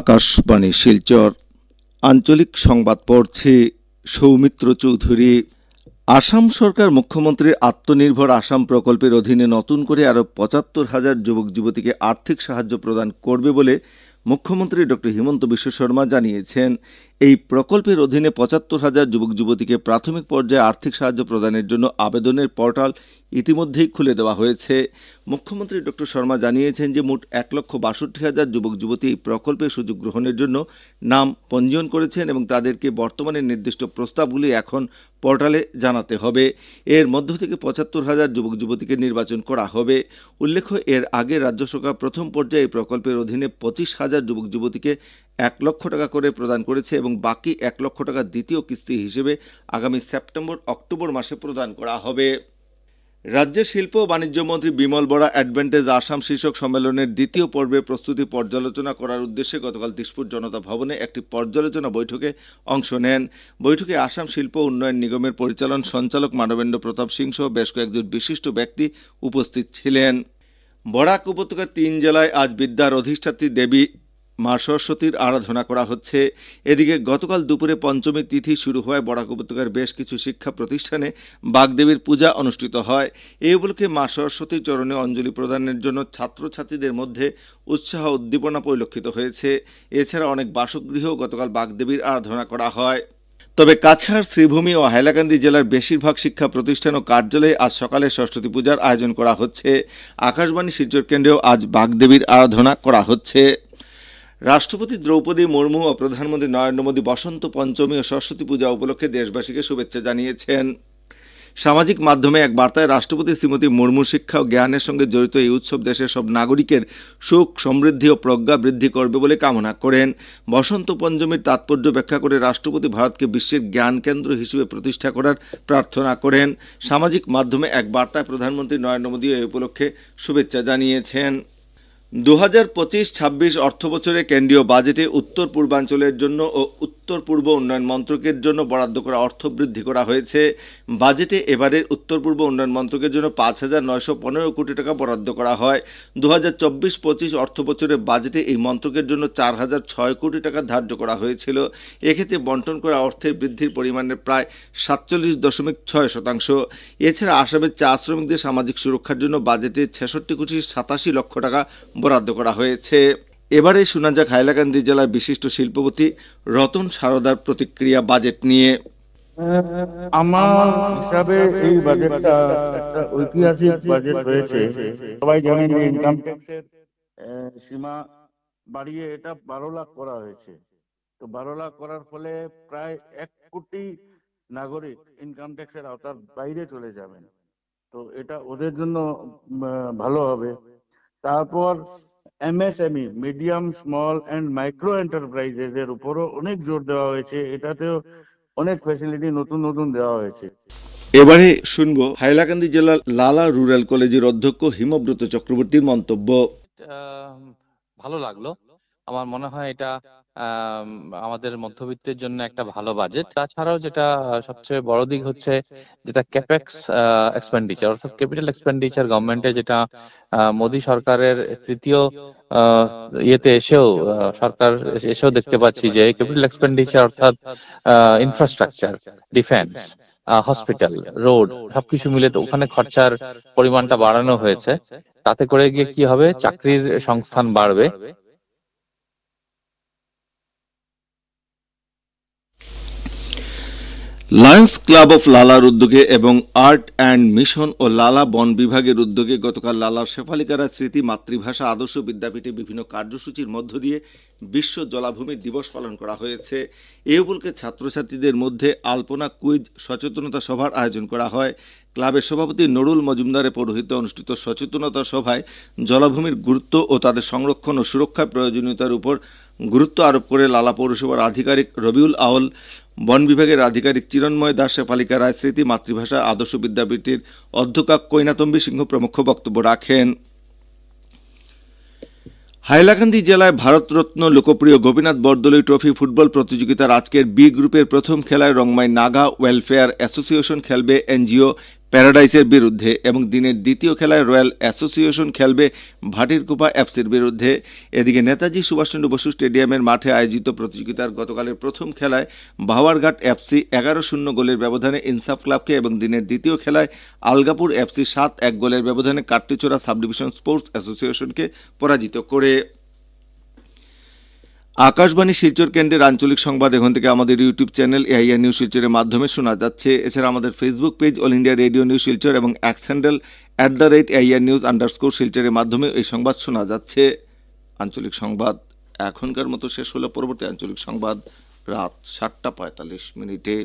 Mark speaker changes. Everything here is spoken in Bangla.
Speaker 1: আকাশবাণী শিলচর আঞ্চলিক সংবাদ পড়ছে সৌমিত্র চৌধুরী। আসাম সরকার মুখ্যমন্ত্রীর আত্মনির্ভর আসাম প্রকল্পের অধীনে নতুন করে আরও ৭৫,০০০ যুবক যুবতীকে আর্থিক সাহায্য প্রদান করবে বলে মুখ্যমন্ত্রী ড হিমন্ত বিশ্ব শর্মা জানিয়েছেন। এই প্রকল্পের অধীনে ৭৫,০০০ যুবক যুবতীকে প্রাথমিক পর্যায়ে আর্থিক সাহায্য প্রদানের জন্য আবেদনের পোর্টাল ইতিমধ্যেই খুলে দেওয়া হয়েছে। মুখ্যমন্ত্রী ড শর্মা জানিয়েছেন যে মোট ১,৬২,০০০ যুবক যুবতী এই প্রকল্পে সুযোগ গ্রহণের জন্য নাম পঞ্জীয়ন করেছেন এবং তাদেরকে বর্তমানে নির্দিষ্ট প্রস্তাবগুলি এখন পোর্টালে জানাতে হবে। এর মধ্য থেকে ৭৫,০০০ যুবক যুবতীকে নির্বাচন করা হবে। উল্লেখ্য, এর আগে রাজ্য সরকার প্রথম পর্যায়ে এই প্রকল্পের অধীনে ২৫,০০০ যুবক যুবতীকে ১ লক্ষ টাকা করে প্রদান করেছে এবং বাকি ১ লক্ষ টাকা দ্বিতীয় কিস্তি হিসেবে আগামী সেপ্টেম্বর-অক্টোবর মাসে প্রদান করা হবে। রাজ্যের শিল্প ও বাণিজ্য মন্ত্রী বিমল বরা অ্যাডভান্টেজ আসাম শীর্ষক সম্মেলনের দ্বিতীয় পর্বের প্রস্তুতি পর্যালোচনা করার উদ্দেশ্যে গতকাল দিসপুর জনতা ভবনে একটি পর্যালোচনা বৈঠকে অংশ নেন। বৈঠকে আসাম শিল্প উন্নয়ন নিগমের পরিচালন সঞ্চালক মানবেন্দ্র প্রতাপ সিং সহ বেশ কয়েকজন বিশিষ্ট ব্যক্তি উপস্থিত ছিলেন। বরাক উপত্যকার ৩ জেলায় আজ বিদ্যার অধিষ্ঠাত্রী দেবী মা সরস্বতীর আরাধনা করা হচ্ছে। এদিকে গতকাল দুপুরে পঞ্চমী তিথি শুরু হওয়ায় বরাক উপত্যকার বেশ কিছু শিক্ষা প্রতিষ্ঠানে বাগদেবীর পূজা অনুষ্ঠিত হয়। এই উপলক্ষে মা সরস্বতীর চরণে অঞ্জলি প্রদানের জন্য ছাত্রছাত্রীদের মধ্যে উৎসাহ উদ্দীপনা পরিলক্ষিত হয়েছে। এছাড়া অনেক বাসগৃহেও গতকাল বাগদেবীর আরাধনা করা হয়। তবে কাছাড়, শ্রীভূমি ও হাইলাকান্দি জেলার বেশিরভাগ শিক্ষা প্রতিষ্ঠান ও কার্যালয়ে আজ সকালে সরস্বতী পূজার আয়োজন করা হচ্ছে। আকাশবাণী শিলচর কেন্দ্রেও আজ বাগদেবীর আরাধনা করা হচ্ছে। রাষ্ট্রপতি দ্রৌপদী মুর্মু ও প্রধানমন্ত্রী নরেন্দ্র মোদী বসন্ত পঞ্চমী ও সরস্বতী পূজা উপলক্ষে দেশবাসীকে শুভেচ্ছা জানিয়েছেন। সামাজিক মাধ্যমে এক বার্তায় রাষ্ট্রপতি শ্রীমতী মুর্মু শিক্ষা ও জ্ঞানের সঙ্গে জড়িত এই উৎসব দেশের সব নাগরিকের সুখ, সমৃদ্ধি ও প্রজ্ঞা বৃদ্ধি করবে বলে কামনা করেন। বসন্ত পঞ্চমীর তাৎপর্য ব্যাখ্যা করে রাষ্ট্রপতি ভারতকে বিশ্বের জ্ঞান কেন্দ্র হিসেবে প্রতিষ্ঠা করার প্রার্থনা করেন। সামাজিক মাধ্যমে এক বার্তায় প্রধানমন্ত্রী নরেন্দ্র মোদী এই উপলক্ষে শুভেচ্ছা জানিয়েছেন। ২০২৫-২৬ অর্থবছরে কেন্দ্রীয় বাজেটে উত্তর পূর্বাঞ্চলের জন্য ও উত্তর পূর্ব উন্নয়ন মন্ত্রকের জন্য বরাদ্দ করা অর্থ বৃদ্ধি করা হয়েছে। বাজেটে এবারের উত্তর পূর্ব উন্নয়ন মন্ত্রকের জন্য ৫,৯১৫ কোটি টাকা বরাদ্দ করা হয়। ২০২৪-২৫ অর্থবছরের বাজেটে এই মন্ত্রকের জন্য ৪,০০৬ কোটি টাকা ধার্য করা হয়েছিল। এক্ষেত্রে বন্টন করা অর্থের বৃদ্ধির পরিমাণের প্রায় ৪৭.৬%। এছাড়া আসামের চা শ্রমিকদের সামাজিক সুরক্ষার জন্য বাজেটে ৬৬,৮৭ লক্ষ টাকা বরাদ্দ করা হয়েছে। এবারে শোনা যাক হাইলাকান্দি জেলার বিশিষ্ট শিল্পপতি রতন সারদার প্রতিক্রিয়া বাজেট নিয়ে।
Speaker 2: আমার হিসাবে এই বাজেটটা একটা ঐতিহাসিক বাজেট হয়েছে। সবাই জানেন যে ইনকাম ট্যাক্সের সীমা বাড়িয়ে এটা ১২ লাখ করা হয়েছে। তো ১২ লাখ করার ফলে প্রায় ১ কোটি নাগরিক ইনকাম ট্যাক্সের আওতার বাইরে চলে যাবেন। তো এটা ওদের জন্য ভালো হবে। তারপর MSME, medium, small and micro enterprises এর উপরও অনেক জোর দেওয়া হয়েছে। এটাতেও অনেক ফ্যাসিলিটি নতুন নতুন দেওয়া হয়েছে।
Speaker 1: এবারে শুনবো হাইলাকান্দি জেলার লালা রুরাল কলেজের অধ্যক্ষ হিমব্রত চক্রবর্তীর মন্তব্য।
Speaker 3: ভালো লাগলো। আমার মনে হয় এটা আমাদের মধ্যবিত্তের জন্য একটা ভালো বাজেট। তাছাড়াও যেটা সবচেয়ে বড় দিক হচ্ছে যেটা ক্যাপেক্স এক্সপেন্ডিচার, অর্থাৎ ক্যাপিটাল এক্সপেন্ডিচার গভর্নমেন্টে, যেটা মোদী সরকারের তৃতীয় ইয়েতে এসেও সরকার এসেও দেখতে পাচ্ছি যে ক্যাপিটাল এক্সপেন্ডিচার অর্থাৎ ইনফ্রাস্ট্রাকচার, ডিফেন্স, হসপিটাল, রোড সবকিছু মিলে তো ওখানে খরচার পরিমাণটা বাড়ানো হয়েছে। তাতে করে গিয়ে কি হবে, চাকরির সংস্থান বাড়বে।
Speaker 1: লায়ন্স ক্লাব অফ লালার উদ্যোগে এবং আর্ট অ্যান্ড মিশন ও লালা বন বিভাগের উদ্যোগে গতকাল লালার শেফালিকারা স্মৃতি মাতৃভাষা আদর্শ বিদ্যাপীঠে বিভিন্ন কার্যসূচির মধ্য দিয়ে বিশ্ব জলাভূমি দিবস পালন করা হয়েছে। এই উপলক্ষে ছাত্রছাত্রীদের মধ্যে আলপনা, কুইজ, সচেতনতা সভার আয়োজন করা হয়। ক্লাবের সভাপতি নুরুল মজুমদারের পৌরোহিত্যে অনুষ্ঠিত সচেতনতা সভায় জলাভূমির গুরুত্ব ও তাদের সংরক্ষণ ও সুরক্ষার প্রয়োজনীয়তার উপর গুরুত্ব আরোপ করে লালা পৌরসভার আধিকারিক রবিউল আওয়াল, বন বিভাগের আধিকারিক চিরন্ময় দাস, শেফালিকা রায় স্মৃতি মাতৃভাষা আদর্শ বিদ্যাপীঠের অধ্যক্ষা কৈনাতম্বী সিংহ প্রমুখ বক্তব্য রাখেন। হাইলাকান্দি জেলায় ভারতরত্ন লোকপ্রিয় গোপীনাথ বরদলৈ ট্রফি ফুটবল প্রতিযোগিতার আজকের বি গ্রুপের প্রথম খেলায় রংমাই নাগা ওয়েলফেয়ার অ্যাসোসিয়েশন খেলবে এনজিও প্যারাডাইসের বিরুদ্ধে এবং দিনের দ্বিতীয় খেলায় রয়্যাল অ্যাসোসিয়েশন খেলবে ভাটিরকুপা এফসির বিরুদ্ধে। এদিকে নেতাজি সুভাষচন্দ্র বসু স্টেডিয়ামের মাঠে আয়োজিত প্রতিযোগিতার গতকালের প্রথম খেলায় বাওয়ারঘাট এফসি 11-0 গোলের ব্যবধানে ইনসাফ ক্লাবকে এবং দিনের দ্বিতীয় খেলায় আলগাপুর এফসি 7-1 গোলের ব্যবধানে কাট্টিচোরা সাব ডিভিশন স্পোর্টস অ্যাসোসিয়েশনকে পরাজিত করে। আকাশবাণী শিলচর কেন্দ্রের আঞ্চলিক সংবাদ এখন থেকে আমাদের ইউটিউব চ্যানেল এআইআর নিউজ শিলচরের মাধ্যমে শোনা যাচ্ছে। এছাড়া আমাদের Facebook page all India radio news Silchar এবং এক্স হ্যান্ডেল @AIRnews_শিলচরের মাধ্যমে এই সংবাদ শোনা যাচ্ছে। আঞ্চলিক সংবাদ এখনকার মতো শেষ হলো। পরবর্তী আঞ্চলিক সংবাদ রাত 7:45 মিনিটে।